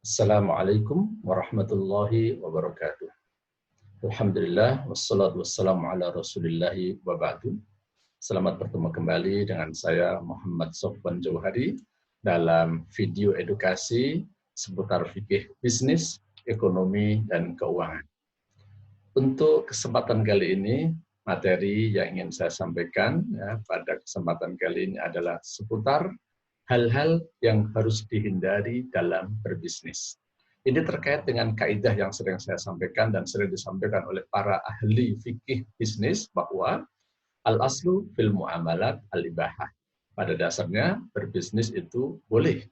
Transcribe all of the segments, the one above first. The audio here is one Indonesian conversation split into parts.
Assalamualaikum warahmatullahi wabarakatuh. Alhamdulillah, wassalatu wassalamu ala rasulillahi wa ba'du. Selamat bertemu kembali dengan saya Muhammad Sofwan Jauhari dalam video edukasi seputar fikih bisnis, ekonomi, dan keuangan. Untuk kesempatan kali ini, materi yang ingin saya sampaikan pada kesempatan kali ini adalah seputar hal-hal yang harus dihindari dalam berbisnis. Ini terkait dengan kaidah yang sering saya sampaikan dan sering disampaikan oleh para ahli fikih bisnis bahwa al-aslu fil muamalat al-ibahah. Pada dasarnya berbisnis itu boleh.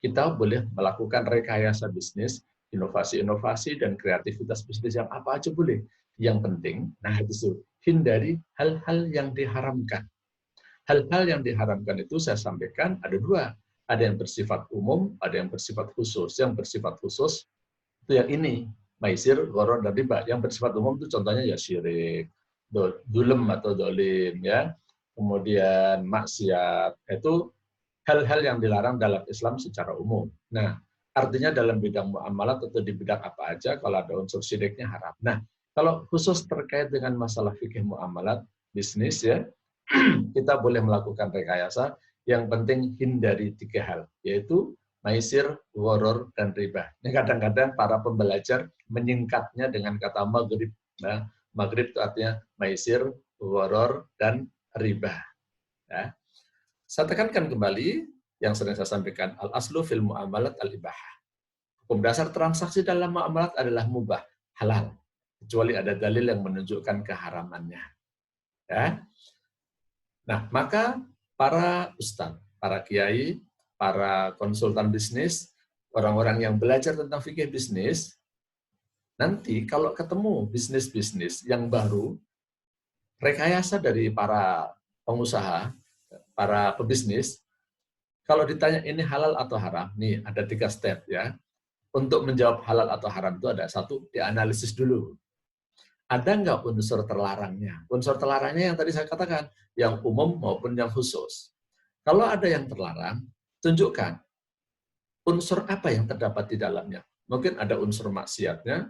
Kita boleh melakukan rekayasa bisnis, inovasi-inovasi dan kreativitas bisnis yang apa aja boleh. Yang penting, itu hindari hal-hal yang diharamkan. Hal-hal yang diharamkan itu saya sampaikan ada dua. Ada yang bersifat umum, ada yang bersifat khusus. Yang bersifat khusus itu yang ini, maisir, gharar, dan riba. Yang bersifat umum itu contohnya ya syirik, dulem atau dolim, ya. Kemudian maksiat, itu hal-hal yang dilarang dalam Islam secara umum. Nah, artinya dalam bidang muamalat atau di bidang apa aja, kalau ada unsur syiriknya haram. Nah, kalau khusus terkait dengan masalah fikih muamalat, bisnis ya, kita boleh melakukan rekayasa, yang penting hindari tiga hal, yaitu maisir, gharar, dan riba. Ini kadang-kadang para pembelajar menyingkatnya dengan kata maghrib. Nah, maghrib itu artinya maisir, gharar, dan riba. Ya. Saya tekankan kembali yang sering saya sampaikan, al-aslu fil muamalat al-ibahah. Hukum dasar transaksi dalam muamalat adalah mubah, halal, kecuali ada dalil yang menunjukkan keharamannya. Ya. Nah, maka para ustadz, para kiai, para konsultan bisnis, orang-orang yang belajar tentang fikih bisnis, nanti kalau ketemu bisnis-bisnis yang baru, rekayasa dari para pengusaha, para pebisnis, kalau ditanya ini halal atau haram, nih ada 3 step ya. Untuk menjawab halal atau haram itu ada satu, dianalisis dulu. Ada nggak unsur terlarangnya? Unsur terlarangnya yang tadi saya katakan, yang umum maupun yang khusus. Kalau ada yang terlarang, tunjukkan unsur apa yang terdapat di dalamnya. Mungkin ada unsur maksiatnya,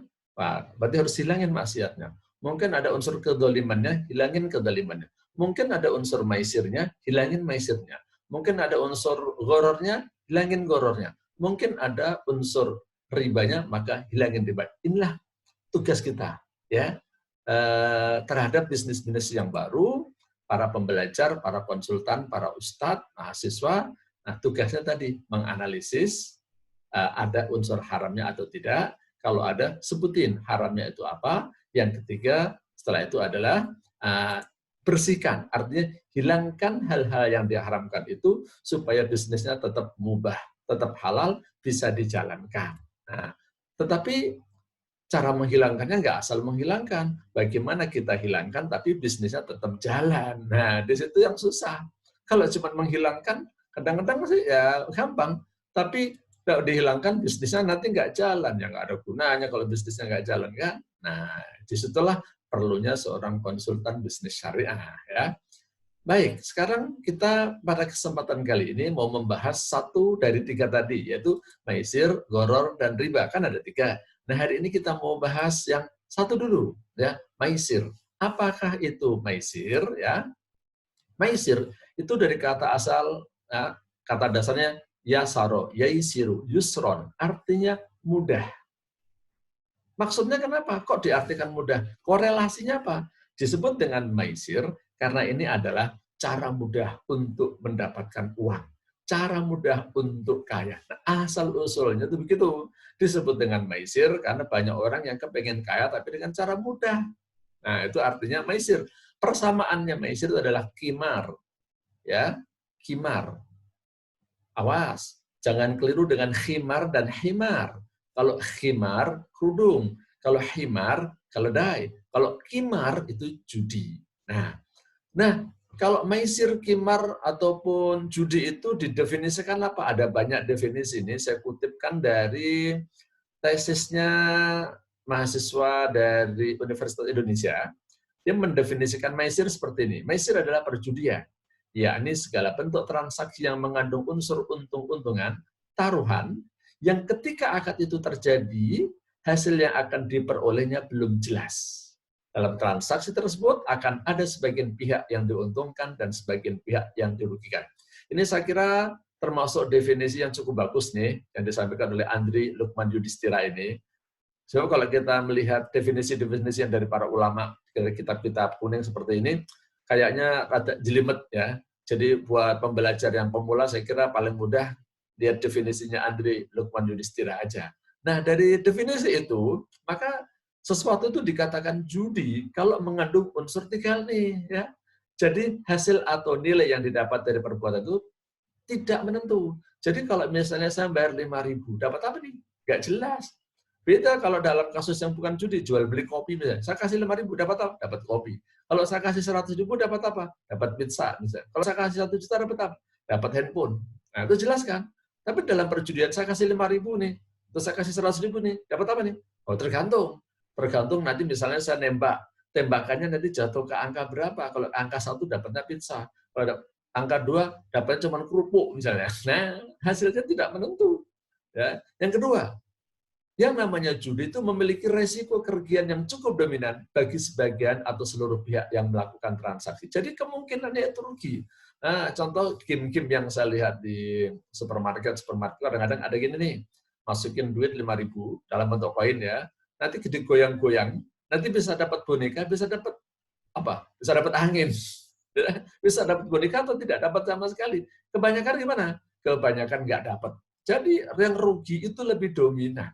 berarti harus hilangin maksiatnya. Mungkin ada unsur kedolimannya, hilangin kedolimannya. Mungkin ada unsur maisirnya, hilangin maisirnya. Mungkin ada unsur gorornya, hilangin gorornya. Mungkin ada unsur ribanya, maka hilangin riba. Inilah tugas kita, ya. Terhadap bisnis-bisnis yang baru, para pembelajar, para konsultan, para ustadz, mahasiswa, nah tugasnya tadi menganalisis ada unsur haramnya atau tidak. Kalau ada, sebutin haramnya itu apa. Yang ketiga, setelah itu adalah bersihkan, artinya hilangkan hal-hal yang diharamkan itu supaya bisnisnya tetap mubah, tetap halal, bisa dijalankan. Nah, tetapi cara menghilangkannya nggak asal menghilangkan. Bagaimana kita hilangkan, tapi bisnisnya tetap jalan. Nah, di situ yang susah. Kalau cuma menghilangkan, kadang-kadang sih ya gampang. Tapi kalau dihilangkan, bisnisnya nanti nggak jalan. Ya nggak ada gunanya kalau bisnisnya nggak jalan, kan? Nah, disitulah perlunya seorang konsultan bisnis syariah. Ya. Baik, sekarang kita pada kesempatan kali ini mau membahas satu dari 3 tadi, yaitu maisir, gharar, dan riba. Kan ada 3. Nah, hari ini kita mau bahas yang satu dulu, ya, maisir. Apakah itu maisir? Ya, maisir itu dari kata asal, ya, kata dasarnya yasaro, yaisiru, yusron, artinya mudah. Maksudnya kenapa? Kok diartikan mudah? Korelasinya apa? Disebut dengan maisir karena ini adalah cara mudah untuk mendapatkan uang. Cara mudah untuk kaya. Nah, asal-usulnya itu begitu. Disebut dengan maisir karena banyak orang yang kepengen kaya tapi dengan cara mudah. Nah, itu artinya maisir. Persamaannya maisir itu adalah kimar. Ya, kimar. Awas, jangan keliru dengan khimar dan himar. Kalau khimar, kerudung. Kalau himar, keledai. Kalau kimar, itu judi. Nah, kalau maisir, kimar, ataupun judi itu didefinisikan apa? Ada banyak definisi ini. Saya kutipkan dari tesisnya mahasiswa dari Universitas Indonesia. Dia mendefinisikan maisir seperti ini. Maisir adalah perjudian, yakni segala bentuk transaksi yang mengandung unsur untung-untungan, taruhan, yang ketika akad itu terjadi, hasil yang akan diperolehnya belum jelas. Dalam transaksi tersebut akan ada sebagian pihak yang diuntungkan dan sebagian pihak yang dirugikan. Ini saya kira termasuk definisi yang cukup bagus nih, yang disampaikan oleh Andri Lukman Yudhistira ini. So, kalau kita melihat definisi-definisi yang dari para ulama, dari kitab-kitab kuning seperti ini, kayaknya rada jelimet ya. Jadi buat pembelajar yang pemula, saya kira paling mudah lihat definisinya Andri Lukman Yudhistira aja. Nah, dari definisi itu, maka sesuatu itu dikatakan judi kalau mengandung unsur tiga nih. Ya. Jadi hasil atau nilai yang didapat dari perbuatan itu tidak menentu. Jadi kalau misalnya saya bayar 5.000, dapat apa nih? Nggak jelas. Beda kalau dalam kasus yang bukan judi, jual beli kopi misalnya. Saya kasih 5.000, dapat apa? Dapat kopi. Kalau saya kasih 100.000, dapat apa? Dapat pizza misalnya. Kalau saya kasih 1 juta, dapat apa? Dapat handphone. Nah, itu jelas kan? Tapi dalam perjudian saya kasih 5.000 nih, terus saya kasih 100.000 nih, dapat apa nih? Oh, tergantung. Tergantung nanti misalnya saya nembak. Tembakannya nanti jatuh ke angka berapa? Kalau angka 1 dapatnya pizza. Kalau angka 2 dapatnya cuma kerupuk misalnya. Nah, hasilnya tidak menentu. Ya. Yang kedua, yang namanya judi itu memiliki resiko kerugian yang cukup dominan bagi sebagian atau seluruh pihak yang melakukan transaksi. Jadi kemungkinannya itu rugi. Nah, contoh game-game yang saya lihat di supermarket kadang-kadang ada gini nih, masukin duit 5.000 dalam bentuk koin ya, nanti digoyang-goyang, nanti bisa dapat boneka, bisa dapat apa? Bisa dapat angin. Bisa dapat boneka atau tidak dapat sama sekali. Kebanyakan gimana? Kebanyakan nggak dapat. Jadi yang rugi itu lebih dominan.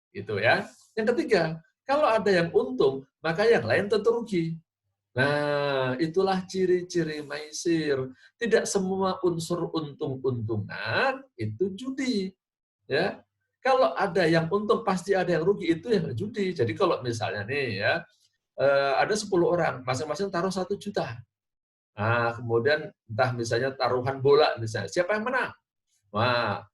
Gitu ya. Yang ketiga, kalau ada yang untung, maka yang lain tentu rugi. Nah, itulah ciri-ciri maisir. Tidak semua unsur untung-untungan itu judi. Ya. Kalau ada yang untung, pasti ada yang rugi, itu yang judi. Jadi kalau misalnya nih ya, ada 10 orang, masing-masing taruh 1 juta. Nah, kemudian entah misalnya taruhan bola misalnya, siapa yang menang? Wah,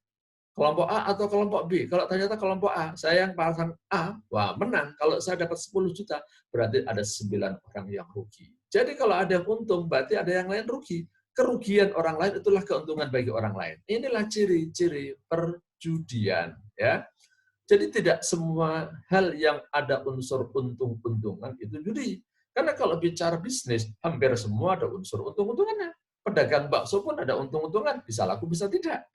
kelompok A atau kelompok B. Kalau ternyata kelompok A, saya yang pasang A, wah menang. Kalau saya dapat 10 juta, berarti ada 9 orang yang rugi. Jadi kalau ada yang untung, berarti ada yang lain rugi. Kerugian orang lain itulah keuntungan bagi orang lain. Inilah ciri-ciri perjudian. Ya. Jadi tidak semua hal yang ada unsur untung-untungan itu judi. Karena kalau bicara bisnis, hampir semua ada unsur untung-untungannya. Pedagang bakso pun ada untung-untungan, bisa laku, bisa tidak.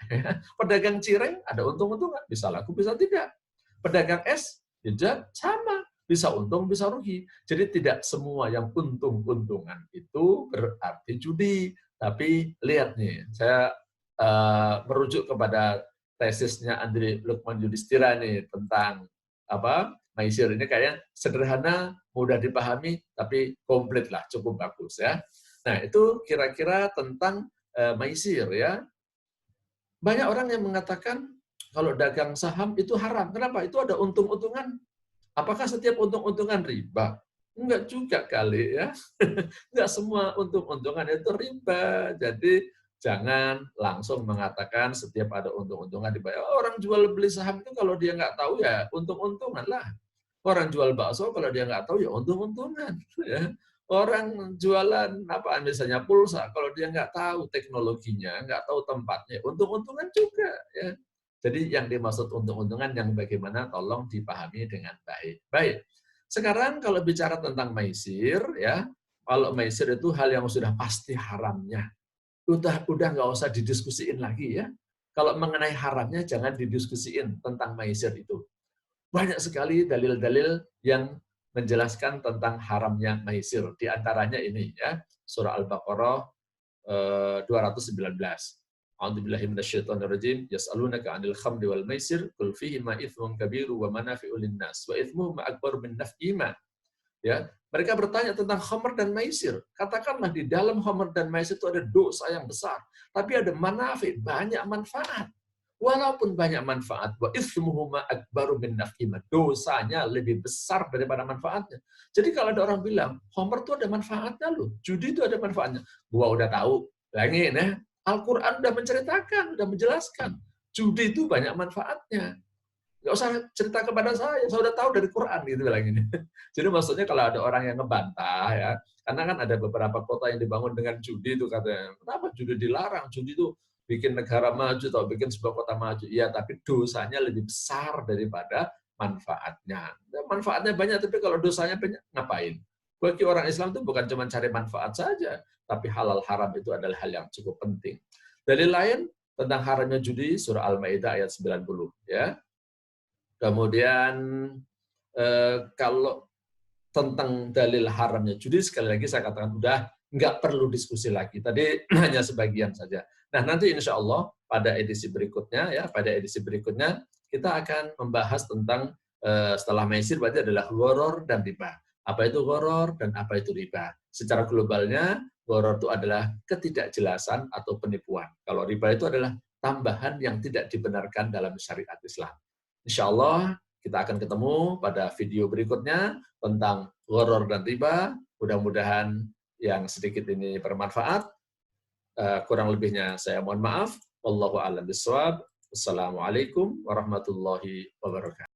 Pedagang cireng ada untung-untungan, bisa laku, bisa tidak. Pedagang es, juga sama, bisa untung, bisa rugi. Jadi tidak semua yang untung-untungan itu berarti judi. Tapi lihat nih, saya merujuk kepada tesisnya Andri Lukman Yudhistira nih tentang maisir ini kayaknya sederhana, mudah dipahami, tapi komplit lah, cukup bagus ya. Nah, itu kira-kira tentang maisir ya. Banyak orang yang mengatakan kalau dagang saham itu haram. Kenapa? Itu ada untung-untungan. Apakah setiap untung-untungan riba? Enggak juga kali ya. Enggak semua untung-untungan itu riba. Jadi jangan langsung mengatakan setiap ada untung-untungan dibayar. Orang jual beli saham itu kalau dia nggak tahu ya untung-untungan lah. Orang jual bakso kalau dia nggak tahu ya untung-untungan. Ya. Orang jualan apa misalnya pulsa, kalau dia nggak tahu teknologinya, nggak tahu tempatnya, untung-untungan juga. Ya. Jadi yang dimaksud untung-untungan yang bagaimana tolong dipahami dengan baik. Baik. Sekarang kalau bicara tentang maisir, ya, kalau maisir itu hal yang sudah pasti haramnya. Udah nggak usah didiskusiin lagi ya. Kalau mengenai haramnya jangan didiskusiin tentang maisir itu. Banyak sekali dalil-dalil yang menjelaskan tentang haramnya maisir. Di antaranya ini ya, surah Al-Baqarah 219. A'udzubillahi minasyaitonirrajim. Yas'alunaka 'anil khamri wal maisir qul fihima itsmun kabiru wa manafi'u lin-nas wa itsmuhuma akbaru min naf'ihima. Ya, mereka bertanya tentang khamr dan maisir. Katakanlah di dalam khamr dan maisir itu ada dosa yang besar, tapi ada manafi, banyak manfaat. Walaupun banyak manfaat, wa itsmuhuma akbaru min naf'ihima. Dosanya lebih besar daripada manfaatnya. Jadi kalau ada orang bilang, khamr itu ada manfaatnya loh, judi itu ada manfaatnya. Gua udah tahu. Lagi ya, Al-Qur'an udah menceritakan, udah menjelaskan. Judi itu banyak manfaatnya. Nggak usah cerita kepada saya udah tahu dari Quran gitu bilang ini. Jadi maksudnya kalau ada orang yang ngebantah ya, karena kan ada beberapa kota yang dibangun dengan judi itu katanya, kenapa judi dilarang? Judi itu bikin negara maju atau bikin sebuah kota maju. Iya, tapi dosanya lebih besar daripada manfaatnya. Manfaatnya banyak, tapi kalau dosanya banyak, ngapain? Bagi orang Islam itu bukan cuma cari manfaat saja, tapi halal haram itu adalah hal yang cukup penting. Dalil lain tentang haramnya judi, surah Al-Maidah ayat 90. Ya. Kemudian kalau tentang dalil haramnya judi, sekali lagi saya katakan udah nggak perlu diskusi lagi. Tadi hanya sebagian saja. Nah, nanti insya Allah pada edisi berikutnya, kita akan membahas tentang setelah maisir berarti adalah gharar dan riba. Apa itu gharar dan apa itu riba? Secara globalnya, gharar itu adalah ketidakjelasan atau penipuan. Kalau riba itu adalah tambahan yang tidak dibenarkan dalam syariat Islam. Insya Allah kita akan ketemu pada video berikutnya tentang gharar dan riba. Mudah-mudahan yang sedikit ini bermanfaat. Kurang lebihnya saya mohon maaf. Wallahu a'lam bishawab. Wassalamualaikum warahmatullahi wabarakatuh.